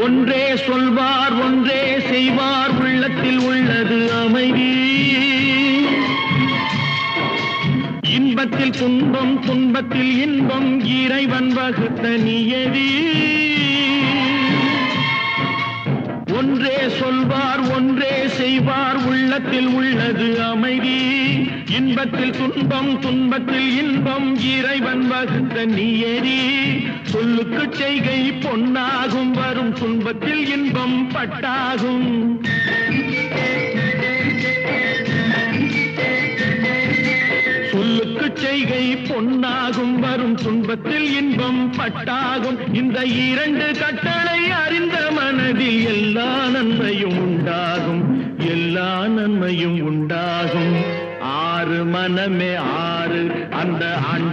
ஒன்றே சொல்வார் ஒன்றே செய்வார் உள்ளத்தில் உள்ளது அமைதி. இன்பத்தில் துன்பம் துன்பத்தில் இன்பம் இறைவன் வகுத்த நியதி. ஒன்றே சொல்வார் ஒன்றே செய்வார் உள்ளத்தில் உள்ளது அமைதி. இன்பத்தில் துன்பம் துன்பத்தில் இன்பம் இறைவன் வகுத்த நியதி. சொல்லுக்கு செய்கை பொன்னாகும் வரும் துன்பத்தில் இன்பம் பட்டாகும். சொல்லுக்கு செய்கை பொன்னாகும் வரும் துன்பத்தில் இன்பம் பட்டாகும். இந்த இரண்டு கட்டளை அறிந்த மனதில் எல்லா நன்மையும் உண்டாகும், எல்லா நன்மையும் உண்டாகும். ஆறு மனமே ஆறு அந்த